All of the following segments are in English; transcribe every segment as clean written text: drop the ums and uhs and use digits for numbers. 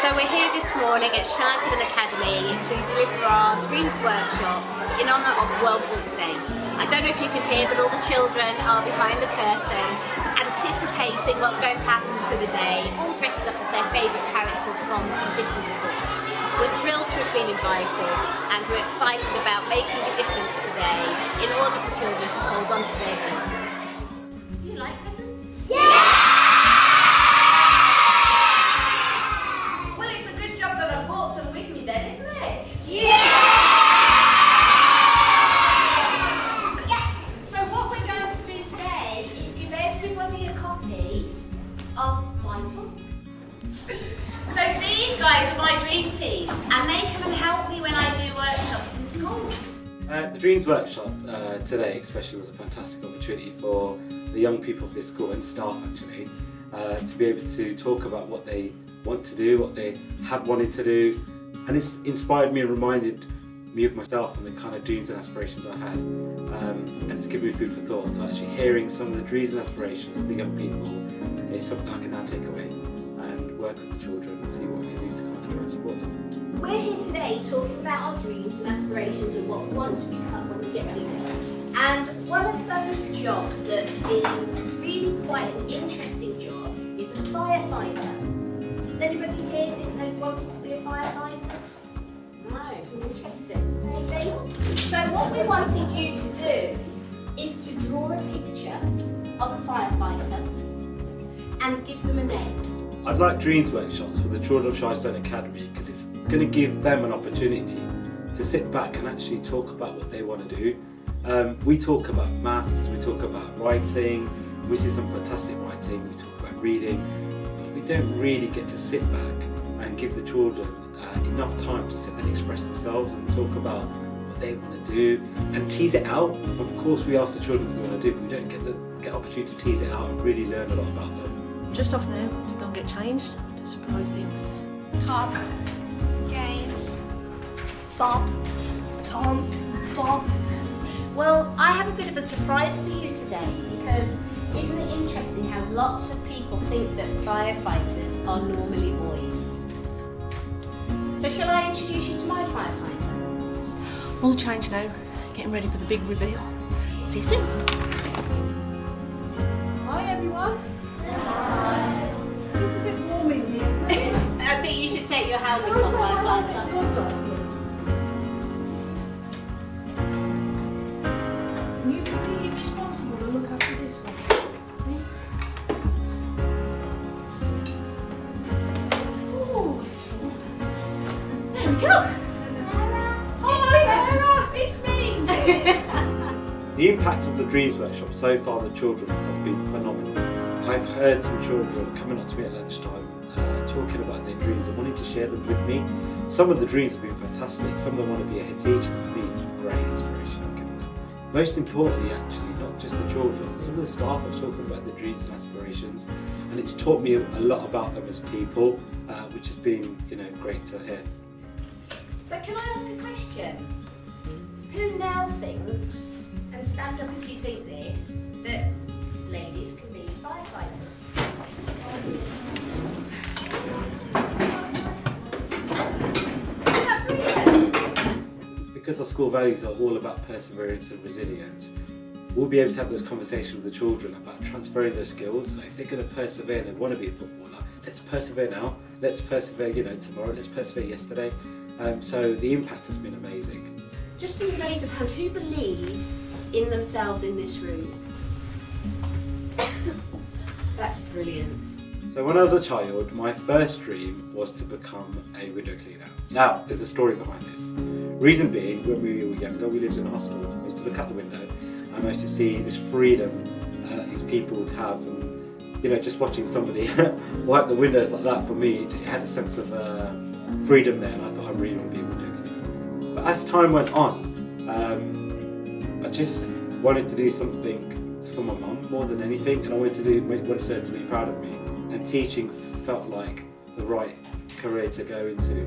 So we're here this morning at Shirestone Academy to deliver our Dreams Workshop in honour of World Book Day. I don't know if you can hear, but all the children are behind the curtain anticipating what's going to happen for the day, all dressed up as their favourite characters from different books. We're thrilled to have been invited and we're excited about making a difference today in order for children to hold on to their dreams. Do you like presents? Yeah! Of my book. So these guys are my dream team and they come and help me when I do workshops in school. The Dreams Workshop today especially was a fantastic opportunity for the young people of this school and staff actually to be able to talk about what they want to do, what they have wanted to do, and it's inspired me and reminded me of myself and the kind of dreams and aspirations I had, and it's given me food for thought. So actually hearing some of the dreams and aspirations of the young people is something I can now take away and work with the children and see what we can do to kind of try and support them. We're here today talking about our dreams and aspirations and what we want to become when we get bigger. And one of those jobs that is really quite an interesting job is a firefighter. Does anybody here think they wanted to be a firefighter? No, interesting. Maybe. So what we wanted you to do is to draw a picture of a firefighter and give them a name. I'd like Dreams Workshops for the children of Shirestone Academy because it's going to give them an opportunity to sit back and actually talk about what they want to do. We talk about maths, we talk about writing, we see some fantastic writing, we talk about reading, but we don't really get to sit back and give the children enough time to sit and express themselves and talk about what they want to do and tease it out. Of course we ask the children what they want to do, but we don't get the opportunity to tease it out and really learn a lot about them. Just off now to go and get changed to surprise the youngsters. Tom, James, Bob, Tom, Bob. Well, I have a bit of a surprise for you today because isn't it interesting how lots of people think that firefighters are normally boys? So shall I introduce you to my firefighter? All changed now, getting ready for the big reveal. See you soon. Hi everyone. Hi. It's a bit warm in here. I think you should take your helmet off, firefighter. And you can be responsible and look after this one. Oh, there we go. Hi, Sarah. It's me. The impact of the Dreams Workshop so far on the children has been phenomenal. I've heard some children coming up to me at lunchtime talking about their dreams and wanting to share them with me. Some of the dreams have been fantastic, some of them want to be a head teacher, for me great inspiration I've given them. Most importantly actually, not just the children, some of the staff are talking about their dreams and aspirations, and it's taught me a lot about them as people, which has been great to hear. So can I ask a question? Who now thinks, and stand up if you think this, that ladies can be firefighters? Isn't that brilliant? Because our school values are all about perseverance and resilience, we'll be able to have those conversations with the children about transferring those skills. So if they're going to persevere and they want to be a footballer, let's persevere now, let's persevere tomorrow, let's persevere yesterday. So the impact has been amazing. Just as a raise of hand, who believes in themselves in this room? That's brilliant. So when I was a child, my first dream was to become a window cleaner. Now, there's a story behind this. Reason being, when we were younger, we lived in a hostel. We used to look out the window and I used to see this freedom that these people would have, and just watching somebody wipe the windows like that, for me, it had a sense of freedom there, and I thought I really want to be a window cleaner. But as time went on, I just wanted to do something for my mum more than anything, and I wanted her to be proud of me. And teaching felt like the right career to go into.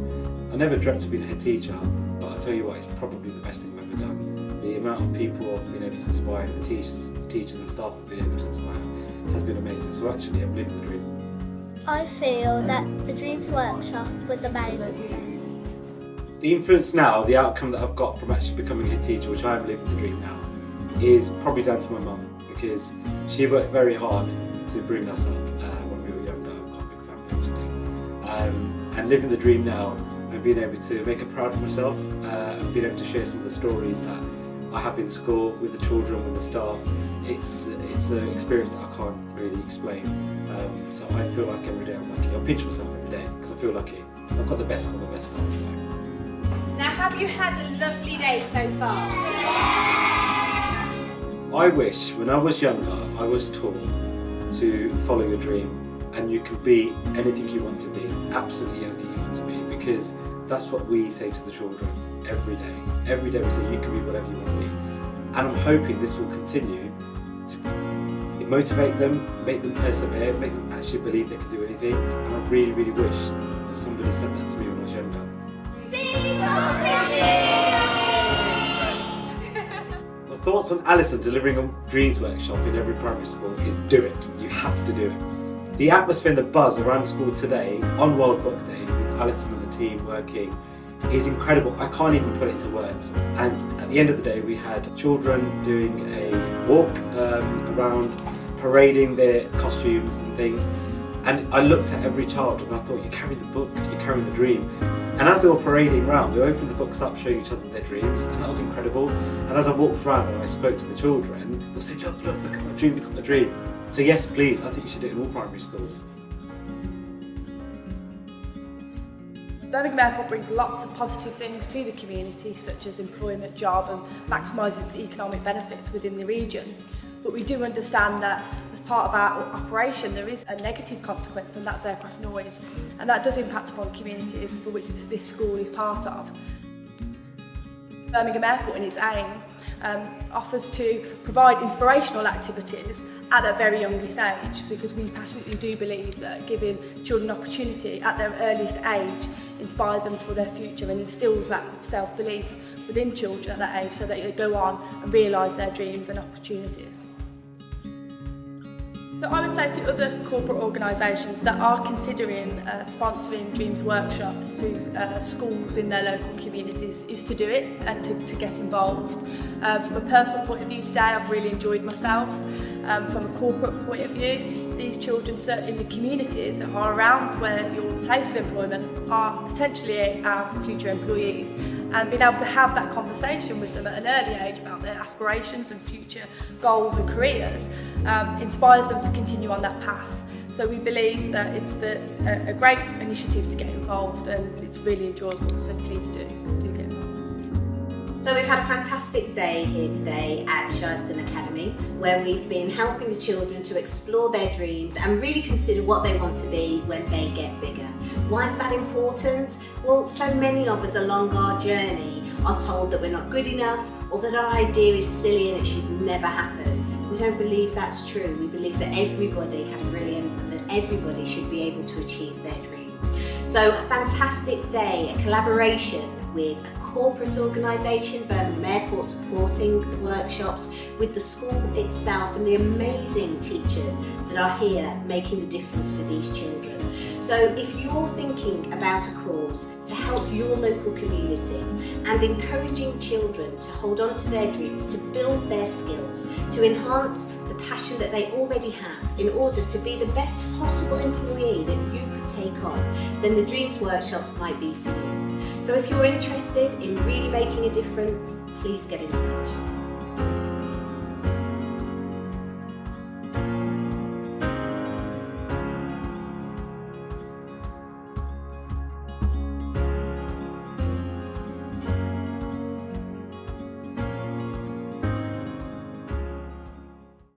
I never dreamt of being a head teacher, but I'll tell you what, it's probably the best thing I've ever done. The amount of people I've been able to inspire, the teachers and staff I've been able to inspire, has been amazing. So actually, I'm living the dream. I feel that the Dreams Workshop was amazing. The influence now, the outcome that I've got from actually becoming a head teacher, which I am living the dream now, is probably down to my mum, because she worked very hard to bring us up when we were younger. I've got a big family actually. And living the dream now and being able to make her proud of myself and being able to share some of the stories that I have in school with the children, with the staff, it's an experience that I can't really explain. So I feel like every day I'm lucky. I pinch myself every day because I feel lucky. I've got the best of the best of the time. Now, have you had a lovely day so far? I wish when I was younger I was taught to follow your dream, and you can be anything you want to be, absolutely anything you want to be, because that's what we say to the children every day. Every day we say you can be whatever you want to be, and I'm hoping this will continue to motivate them, make them persevere, make them actually believe they can do anything. And I really, really wish that somebody said that to me when I was younger. My thoughts on Alison delivering a Dreams Workshop in every primary school is do it. You have to do it. The atmosphere and the buzz around school today on World Book Day with Alison and the team working is incredible. I can't even put it into words. And at the end of the day we had children doing a walk around, parading their costumes and things. And I looked at every child and I thought, you're carrying the book, you're carrying the dream. And as they were parading around, they opened the books up, showing each other their dreams, and that was incredible. And as I walked around and I spoke to the children, they said, look at my dream, look at my dream. So yes, please, I think you should do it in all primary schools. Birmingham Airport brings lots of positive things to the community, such as employment, job, and maximises its economic benefits within the region. But we do understand that as part of our operation there is a negative consequence, and that's aircraft noise, and that does impact upon communities for which this school is part of. Birmingham Airport, in its aim, offers to provide inspirational activities at their very youngest age, because we passionately do believe that giving children opportunity at their earliest age inspires them for their future and instills that self-belief within children at that age, so that they go on and realise their dreams and opportunities. So I would say to other corporate organisations that are considering sponsoring Dreams Workshops to schools in their local communities is to do it and to get involved. From a personal point of view today, I've really enjoyed myself. From a corporate point of view, these children in the communities that are around where your place of employment are potentially our future employees, and being able to have that conversation with them at an early age about their aspirations and future goals and careers inspires them to continue on that path. So we believe that it's a great initiative to get involved, and it's really enjoyable, so please do get involved. So we've had a fantastic day here today at Shirestone Academy, where we've been helping the children to explore their dreams and really consider what they want to be when they get bigger. Why is that important? Well, so many of us along our journey are told that we're not good enough, or that our idea is silly and it should never happen. We don't believe that's true. We believe that everybody has brilliance and that everybody should be able to achieve their dream. So a fantastic day, a collaboration with a corporate organisation, Birmingham Airport, supporting the workshops, with the school itself and the amazing teachers that are here making the difference for these children. So if you're thinking about a cause to help your local community and encouraging children to hold on to their dreams, to build their skills, to enhance the passion that they already have in order to be the best possible employee that you could take on, then the Dreams Workshops might be for you. So if you're interested in really making a difference, please get in touch.